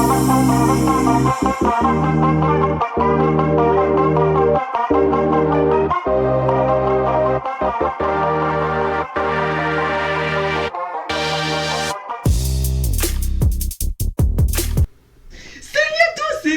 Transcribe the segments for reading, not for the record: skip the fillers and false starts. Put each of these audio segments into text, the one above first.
C'est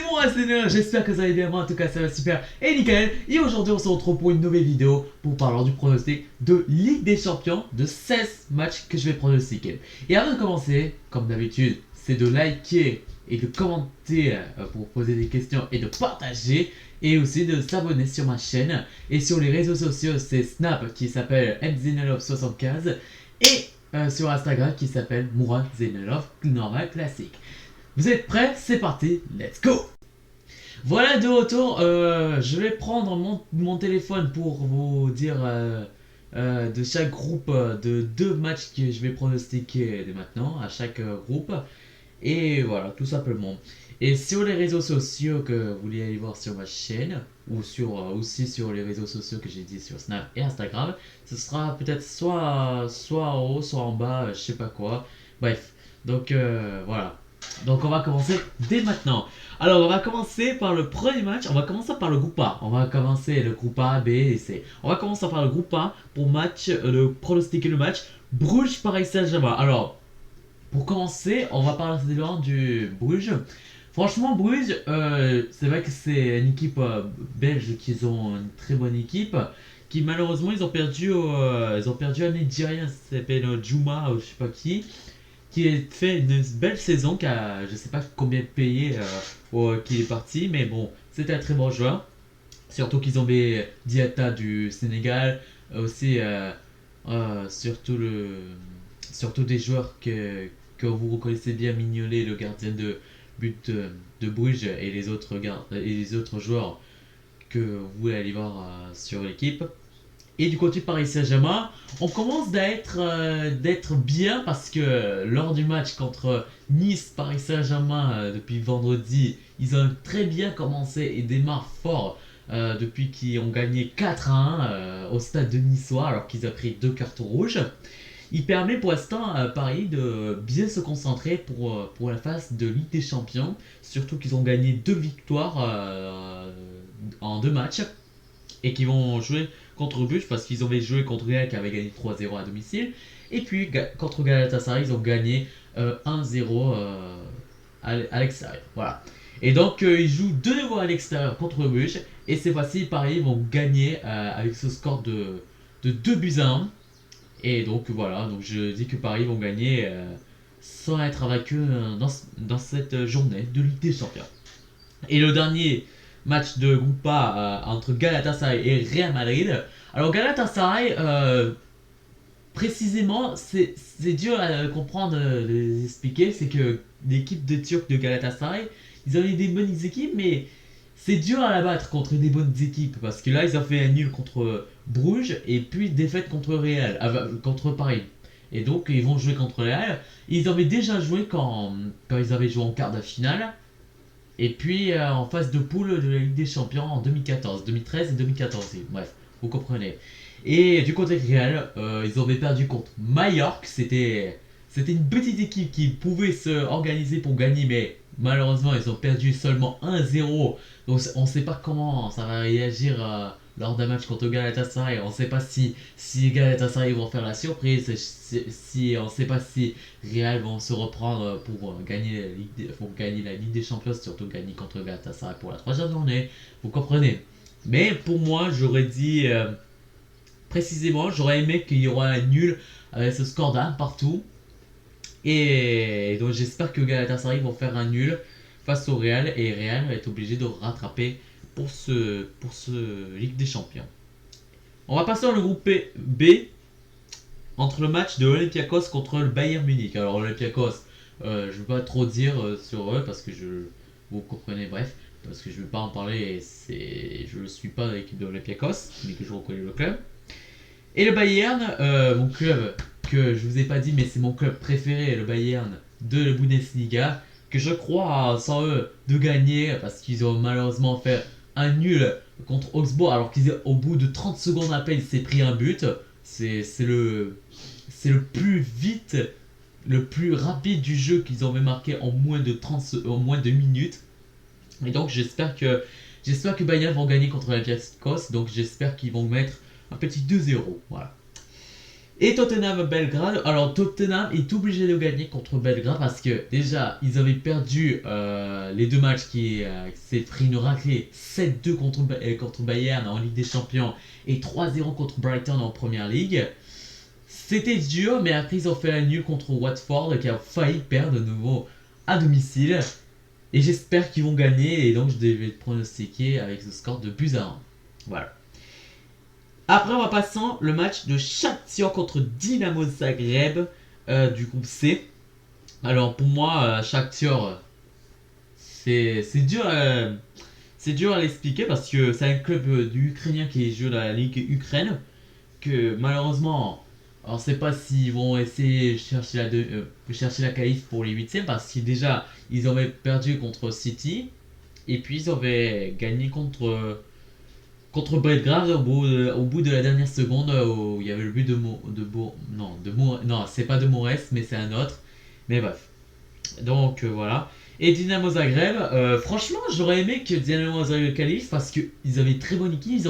moi, Seigneur, j'espère que ça va bien, moi en tout cas ça va super et nickel. Et aujourd'hui on se retrouve pour une nouvelle vidéo pour parler du pronostic de Ligue des Champions de 16 matchs que je vais pronostiquer. Et avant de commencer, comme d'habitude, c'est de liker et de commenter pour poser des questions et de partager. Et aussi de s'abonner sur ma chaîne. Et sur les réseaux sociaux, c'est Snap qui s'appelle mzenelov75 et sur Instagram qui s'appelle Mourad normal classique. Vous êtes prêts? C'est parti, let's go! Voilà, de retour, je vais prendre mon téléphone pour vous dire de chaque groupe de 2 matchs que je vais pronostiquer dès maintenant, à chaque groupe. Et voilà, tout simplement. Et sur les réseaux sociaux que vous voulez aller voir sur ma chaîne, ou aussi sur les réseaux sociaux que j'ai dit sur Snap et Instagram, ce sera peut-être soit en haut, soit en bas, je sais pas quoi. Bref, donc voilà. Donc on va commencer dès maintenant. Alors on va commencer par le premier match, on va commencer par le groupe A. On va commencer le groupe A, B et C. On va commencer par le groupe A pour pronostiquer le match Bruges-Paris Saint-Germain. Alors, pour commencer, on va parler du Bruges. Franchement, Bruges, c'est vrai que c'est une équipe belge qui ont une très bonne équipe. Qui malheureusement, ils ont perdu un Nigérien, ça s'appelle Juma ou je sais pas qui a fait une belle saison, qui a je sais pas combien payé qui est parti, mais bon, c'était un très bon joueur. Surtout qu'ils ont mis Diatta du Sénégal, aussi surtout des joueurs que vous reconnaissez bien, Mignolet, le gardien de but de Bruges, et les autres joueurs que vous voulez aller voir sur l'équipe. Et du côté Paris Saint-Germain, on commence d'être bien parce que lors du match contre Nice, Paris Saint-Germain, depuis vendredi, ils ont très bien commencé et démarrent fort depuis qu'ils ont gagné 4-1 au stade de Niçois alors qu'ils ont pris 2 cartons rouges. Il permet pour l'instant à Paris de bien se concentrer pour la phase de Ligue des Champions, surtout qu'ils ont gagné 2 victoires en 2 matchs et qu'ils vont jouer contre Bruges parce qu'ils avaient joué contre Real qui avait gagné 3-0 à domicile. Et puis contre Galatasaray, ils ont gagné 1-0 à l'extérieur. Voilà. Et donc ils jouent de nouveau à l'extérieur contre Bruges. Et cette fois-ci, Paris vont gagner avec ce score de 2 buts à 1. Et donc voilà, donc je dis que Paris vont gagner sans être vaincus dans cette journée de Ligue des Champions. Et le dernier match de groupe A entre Galatasaray et Real Madrid. Alors Galatasaray, précisément, c'est dur à comprendre, les expliquer. C'est que l'équipe de Turcs de Galatasaray, ils ont eu des bonnes équipes, mais c'est dur à la battre contre des bonnes équipes. Parce que là, ils ont fait un nul contre Bruges et puis défaite contre contre Paris. Et donc, ils vont jouer contre Real. Ils avaient déjà joué quand ils avaient joué en quart de finale. Et puis en phase de poule de la Ligue des Champions en 2014, 2013 et 2014 aussi. Bref, vous comprenez. Et du côté Real, ils avaient perdu contre Mallorca. C'était une petite équipe qui pouvait se organiser pour gagner, mais malheureusement ils ont perdu seulement 1-0. Donc on ne sait pas comment ça va réagir lors d'un match contre Galatasaray. On ne sait pas si Galatasaray vont faire la surprise, on ne sait pas si Real vont se reprendre pour gagner la Ligue des Champions, surtout gagner contre Galatasaray pour la 3e journée. Vous comprenez. Mais pour moi, j'aurais dit précisément, j'aurais aimé qu'il y aura un nul avec ce score d'un partout. Et donc j'espère que Galatasaray vont faire un nul face au Real et Real va être obligé de rattraper pour ce Ligue des Champions. On va passer dans le groupe B entre le match de Olympiakos contre le Bayern Munich. Alors Olympiakos, je ne veux pas trop dire sur eux parce que vous comprenez, bref, parce que je ne veux pas en parler, je ne suis pas dans l'équipe de Olympiakos, mais que je reconnais le club. Et le Bayern, mon club que je vous ai pas dit, mais c'est mon club préféré, le Bayern de la Bundesliga, que je crois sans eux de gagner parce qu'ils ont malheureusement fait un nul contre Augsbourg alors qu'au bout de 30 secondes à peine il s'est pris un but. C'est le plus vite le plus rapide du jeu qu'ils avaient marqué en moins de 2 minutes. Et donc j'espère que Bayern vont gagner contre la Olympiakos. Donc j'espère qu'ils vont mettre un petit 2-0. Voilà. Et Tottenham-Belgrade. Alors Tottenham est obligé de gagner contre Belgrade parce que déjà ils avaient perdu les deux matchs qui s'est pris une raclée 7-2 contre Bayern en Ligue des Champions et 3-0 contre Brighton en Première Ligue. C'était dur, mais après ils ont fait un nul contre Watford qui a failli perdre de nouveau à domicile. Et j'espère qu'ils vont gagner et donc je devais pronostiquer avec ce score de buts à 1. Voilà. Après, on va passer le match de Shakhtar contre Dynamo Zagreb du groupe C. Alors pour moi, Shakhtar, c'est dur à l'expliquer parce que c'est un club ukrainien qui joue dans la Ligue Ukraine. Que malheureusement, on ne sait pas s'ils vont essayer de chercher la qualif pour les huitièmes parce que déjà, ils avaient perdu contre City. Et puis ils avaient gagné contre Belgrade au bout de la dernière seconde où il y avait le but non, c'est pas de Moraes mais c'est un autre, mais bref, donc voilà. Et Dynamo Zagreb, franchement j'aurais aimé que Dynamo Zagreb qualifie parce qu'ils avaient très bonne équipe.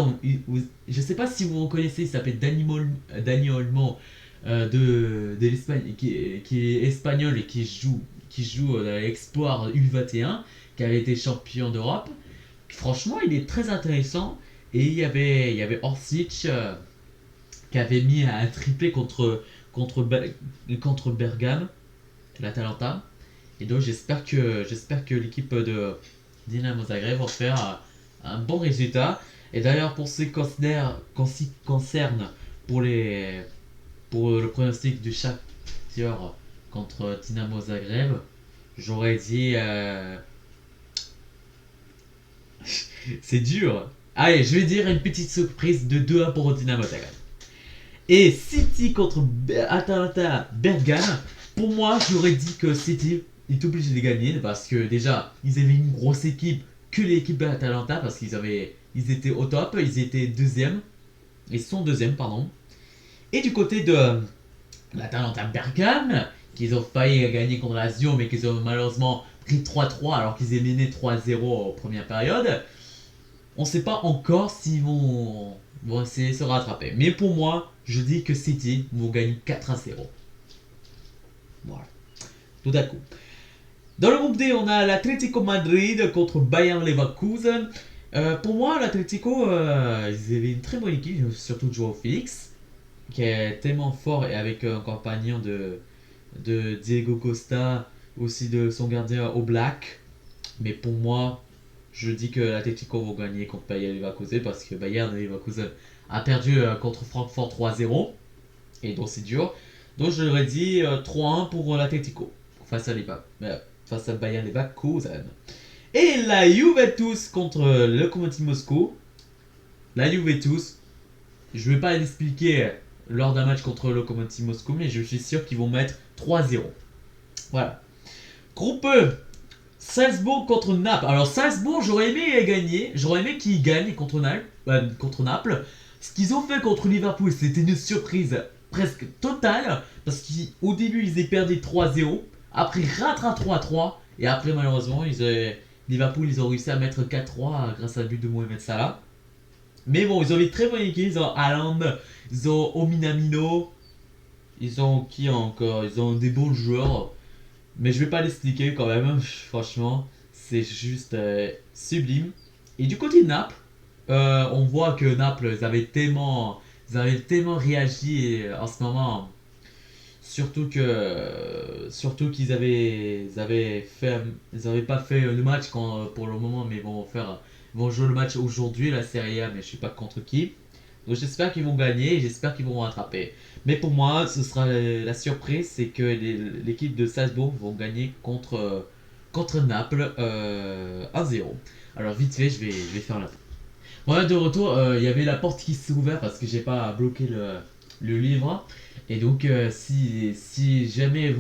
Je sais pas si vous reconnaissez, il s'appelle Dani Olmo de l'Espagne, qui est espagnol et qui joue à l'Espoir U21 qui avait été champion d'Europe. Franchement il est très intéressant. Et il y avait Orsic qui avait mis un triplé contre Bergame, l'Atalanta. Et donc j'espère que l'équipe de Dynamo Zagreb va faire un bon résultat. Et d'ailleurs pour ce qui concerne pour le pronostic de chaque tir contre Dynamo Zagreb, j'aurais dit c'est dur. Allez, je vais dire une petite surprise de 2-1 pour Dynamo Zagreb. Et City contre Atalanta Bergame. Pour moi, j'aurais dit que City est obligé de gagner parce que déjà, ils avaient une grosse équipe que l'équipe d'Atalanta parce ils étaient au top, ils étaient deuxième. Ils sont deuxième, pardon. Et du côté de l'Atalanta Bergame, qu'ils ont failli gagner contre Lazio, mais qu'ils ont malheureusement pris 3-3 alors qu'ils étaient menés 3-0 en première période. On ne sait pas encore s'ils vont essayer de se rattraper. Mais pour moi, je dis que City vont gagner 4-0. Voilà. Tout à coup. Dans le groupe D, on a l'Atlético Madrid contre Bayern Leverkusen. Pour moi, l'Atlético, ils avaient une très bonne équipe, surtout Joao Félix, qui est tellement fort et avec un compagnon de Diego Costa, aussi de son gardien Oblak. Mais pour moi, je dis que l'Atlético va gagner contre Bayern Leverkusen parce que Bayern Leverkusen a perdu contre Francfort 3-0. Et donc c'est dur. Donc je leur ai dit 3-1 pour l'Atlético face à Bayern Leverkusen. Et la Juventus contre le Lokomotiv Moscou. La Juventus, je ne vais pas l'expliquer lors d'un match contre le Lokomotiv Moscou, mais je suis sûr qu'ils vont mettre 3-0. Voilà. Groupe E. Salzbourg contre Naples. Alors Salzbourg, j'aurais aimé gagner. J'aurais aimé qu'ils gagnent contre Naples. Ce qu'ils ont fait contre Liverpool, c'était une surprise presque totale. Parce qu'au début, ils avaient perdu 3-0. Après, rattrapent 3-3. Et après, malheureusement, Liverpool, ils ont réussi à mettre 4-3 grâce à le but de Mohamed Salah. Mais bon, ils ont une très bonne équipe. Ils ont Haaland, ils ont Ominamino. Ils ont qui encore? Ils ont des bons joueurs. Mais je vais pas l'expliquer quand même, franchement, c'est juste sublime. Et du côté de Naples, on voit que Naples, ils avaient tellement réagi en ce moment. Surtout qu'ils avaient pas fait le match pour le moment, mais ils vont jouer le match aujourd'hui, la Serie A, mais je sais pas contre qui. Donc j'espère qu'ils vont gagner et j'espère qu'ils vont rattraper. Mais pour moi, ce sera la surprise, c'est que l'équipe de Salzbourg vont gagner contre Naples 1-0. Alors vite fait, je vais faire la fin. Voilà, de retour, il y avait la porte qui s'est ouverte parce que j'ai pas bloqué le livre. Et donc si jamais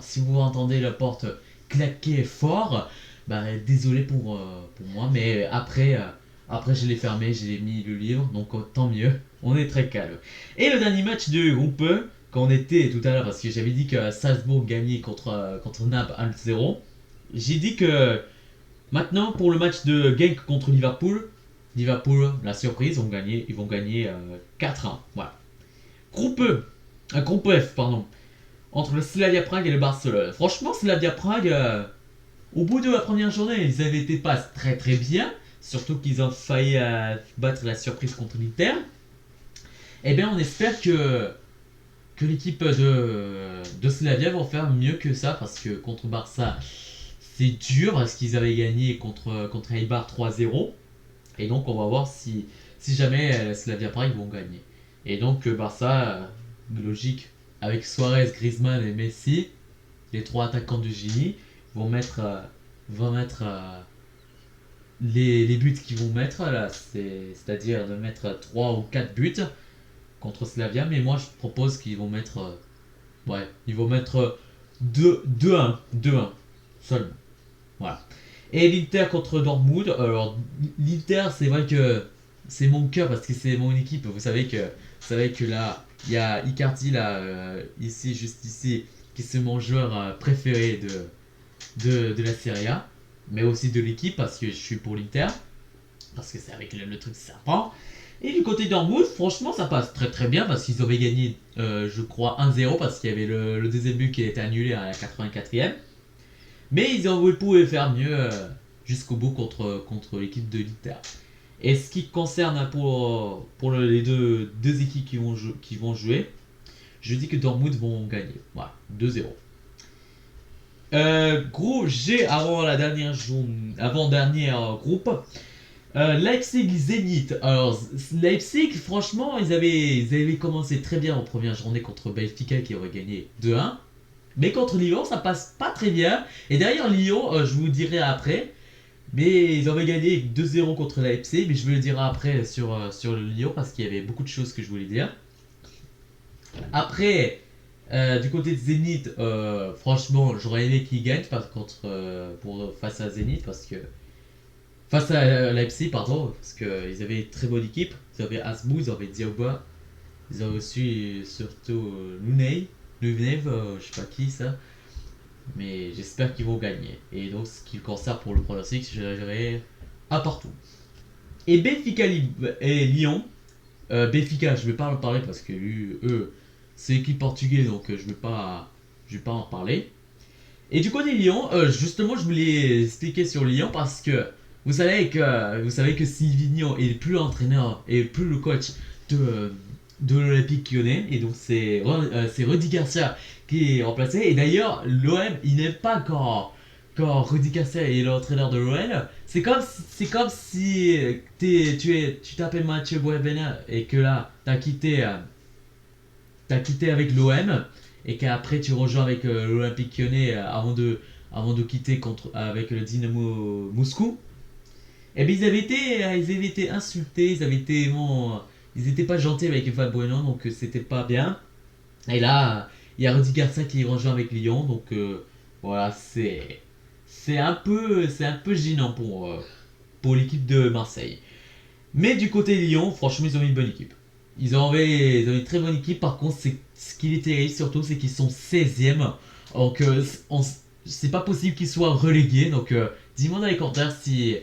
si vous entendez la porte claquer fort, bah désolé pour moi, mais après je l'ai fermé, j'ai mis le livre, donc tant mieux, on est très calme. Et le dernier match de groupe E, quand on était tout à l'heure, parce que j'avais dit que Salzbourg gagnait contre Naples 1-0, j'ai dit que maintenant pour le match de Genk contre Liverpool, Liverpool, la surprise, ils vont gagner 4-1. Voilà. Groupe E, groupe F, pardon, entre le Slavia Prague et le Barcelone. Franchement, Slavia Prague, au bout de la première journée, ils avaient été pas très très bien, surtout qu'ils ont failli battre la surprise contre l'Inter. Eh bien, on espère que l'équipe de Slavia vont faire mieux que ça, parce que contre Barça, c'est dur, parce qu'ils avaient gagné contre Eibar 3-0. Et donc, on va voir si jamais Slavia Prague vont gagner. Et donc, Barça, logique, avec Suarez, Griezmann et Messi, les trois attaquants de génie, vont mettre les buts qu'ils vont mettre, là, c'est-à-dire de mettre 3 ou 4 buts contre Slavia. Mais moi, je propose qu'ils vont mettre, ouais, ils vont mettre 2-1 seulement. Voilà. Et l'Inter contre Dortmund. Alors, l'Inter, c'est vrai que c'est mon cœur parce que c'est mon équipe. Vous savez que là, il y a Icardi, là, ici, juste ici, qui est mon joueur préféré de la Serie A, mais aussi de l'équipe parce que je suis pour l'Inter. Parce que c'est avec le truc serpent. Et du côté d'Ormuz, franchement, ça passe très très bien parce qu'ils avaient gagné, je crois, 1-0 parce qu'il y avait le deuxième but qui a été annulé à la 84e. Mais ils ont pouvaient faire mieux jusqu'au bout contre l'équipe de l'Inter. Et ce qui concerne pour les deux équipes qui vont jouer, je dis que Dortmund vont gagner. Voilà, 2-0. Groupe G avant dernier groupe. Leipzig Zénith. Alors Leipzig, franchement, ils avaient commencé très bien en première journée contre Benfica qui aurait gagné 2-1. Mais contre Lyon, ça passe pas très bien. Et derrière Lyon, je vous dirai après. Mais ils avaient gagné 2-0 contre Leipzig. Mais je vous le dirai après sur le Lyon parce qu'il y avait beaucoup de choses que je voulais dire. Après, du côté de Zénith, franchement, j'aurais aimé qu'ils gagnent face à Zénith parce que face à Leipzig, pardon, parce qu'ils avaient une très bonne équipe. Ils avaient Asmou, ils avaient Diaoba, ils avaient aussi surtout Lunev, je sais pas qui ça. Mais j'espère qu'ils vont gagner. Et donc, ce qui concerne pour le pronostic, je dirais à partout. Et Benfica et Lyon. Benfica, je vais pas en parler parce que eux, c'est l'équipe portugaise, donc je vais pas en parler. Et du côté Lyon, justement, je voulais expliquer sur Lyon parce que vous savez que Silvino est plus l'entraîneur et plus le coach de l'Olympique Lyonnais. Et donc, c'est Rudy Garcia qui est remplacé. Et d'ailleurs, l'OM, il n'aime pas quand Rudy Garcia est l'entraîneur de l'OL. C'est comme si tu t'appelles Mathieu Boivena et que là, t'as quitté avec l'OM et qu'après tu rejoins avec l'Olympique Lyonnais avant de quitter avec le Dynamo Moscou. Et bien ils avaient été insultés, ils étaient pas gentils avec Evan Bueno, donc c'était pas bien. Et là, il y a Rudy Garcia qui rejoint avec Lyon, donc voilà, c'est un peu gênant pour l'équipe de Marseille. Mais du côté de Lyon, franchement, ils ont une bonne équipe. Ils ont une très bonne équipe. Par contre, ce qui est terrible surtout, c'est qu'ils sont 16e. Donc, c'est pas possible qu'ils soient relégués. Donc, dis-moi dans les commentaires si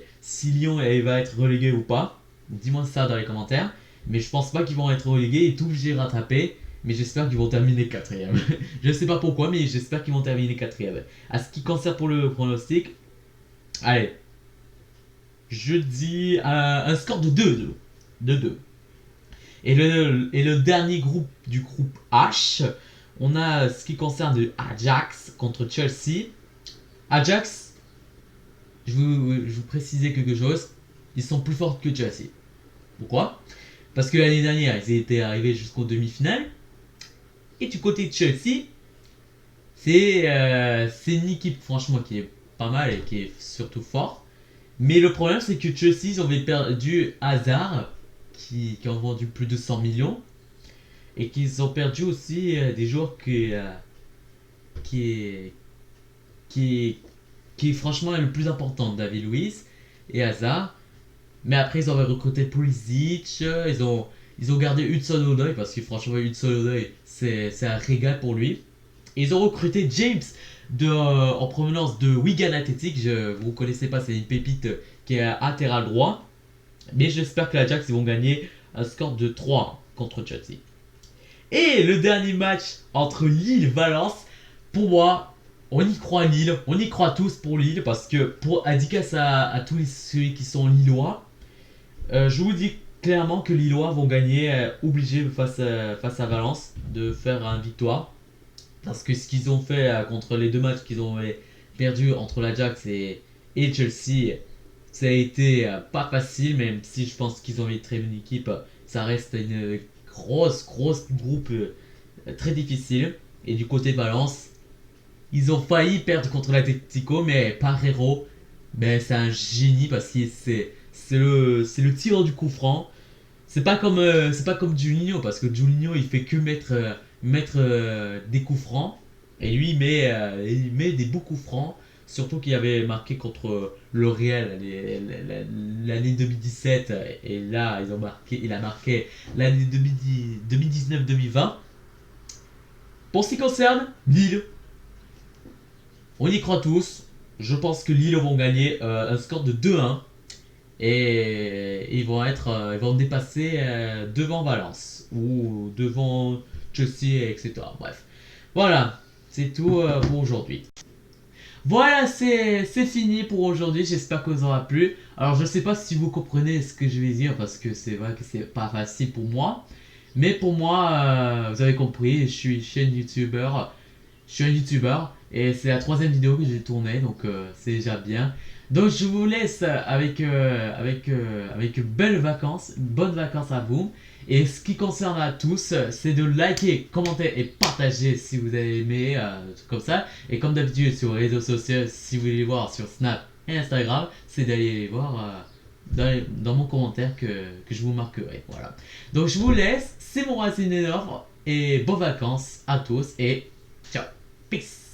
Lyon va être relégué ou pas. Dis-moi ça dans les commentaires. Mais je pense pas qu'ils vont être relégués et tout obligés de rattraper. Mais j'espère qu'ils vont terminer 4ème. Je sais pas pourquoi, mais j'espère qu'ils vont terminer 4ème. À ce qui concerne pour le pronostic, allez, je dis un score de 2-2. De 2. Et le dernier groupe du groupe H, on a ce qui concerne de Ajax contre Chelsea. Ajax, je vous préciser quelque chose, ils sont plus forts que Chelsea. Pourquoi? Parce que l'année dernière, ils étaient arrivés jusqu'aux demi-finales. Et du côté de Chelsea, c'est une équipe franchement qui est pas mal et qui est surtout forte. Mais le problème, c'est que Chelsea, ils avaient perdu Hazard, qui ont vendu plus de 100 millions. Et qu'ils ont perdu aussi des joueurs qui, qui franchement est le plus important, David Luiz et Hazard. Mais après, ils ont recruté Pulisic, Ils ont gardé Hudson Odoi parce que franchement Hudson Odoi c'est un régal pour lui. Ils ont recruté James en provenance de Wigan Athletic. Vous ne connaissez pas, c'est une pépite qui est à latéral droit. Mais j'espère que l'Ajax ils vont gagner un score de 3 contre Chelsea. Et le dernier match entre Lille et Valence, pour moi, on y croit Lille, on y croit tous pour Lille parce que pour dédicace à tous ceux qui sont lillois, je vous dis clairement que Lillois vont gagner obligés face à Valence de faire une victoire parce que ce qu'ils ont fait contre les deux matchs qu'ils ont perdu entre l'Ajax et Chelsea, ça a été pas facile, même si je pense qu'ils ont une très bonne équipe, ça reste une grosse groupe très difficile. Et du côté de Valence, ils ont failli perdre contre l'Atlético, mais Parreiro, ben, c'est un génie parce que c'est le tireur du coup franc. C'est pas comme Juninho parce que Juninho il fait que mettre des coups francs et lui il met des beaux coups francs. Surtout qu'il avait marqué contre le Real l'année 2017 et là il a marqué l'année 2019-2020. Pour ce qui concerne Lille, on y croit tous. Je pense que Lille vont gagner un score de 2-1 et ils vont dépasser devant Valence ou devant Chelsea, etc. Bref, voilà, c'est tout pour aujourd'hui. Voilà, c'est fini pour aujourd'hui. J'espère que vous aura plu. Alors, je sais pas si vous comprenez ce que je vais dire parce que c'est vrai que c'est pas facile pour moi. Mais pour moi, vous avez compris, je suis chaîne youtubeur. Je suis un youtubeur et c'est la troisième vidéo que j'ai tournée, donc c'est déjà bien. Donc je vous laisse avec belles vacances, bonnes vacances à vous. Et ce qui concerne à tous, c'est de liker, commenter et partager si vous avez aimé, comme ça. Et comme d'habitude sur les réseaux sociaux, si vous voulez les voir sur Snap et Instagram, c'est d'aller les voir dans mon commentaire que je vous marquerai. Voilà. Donc je vous laisse, c'est mon Racine énorme et bonnes vacances à tous et ciao, peace.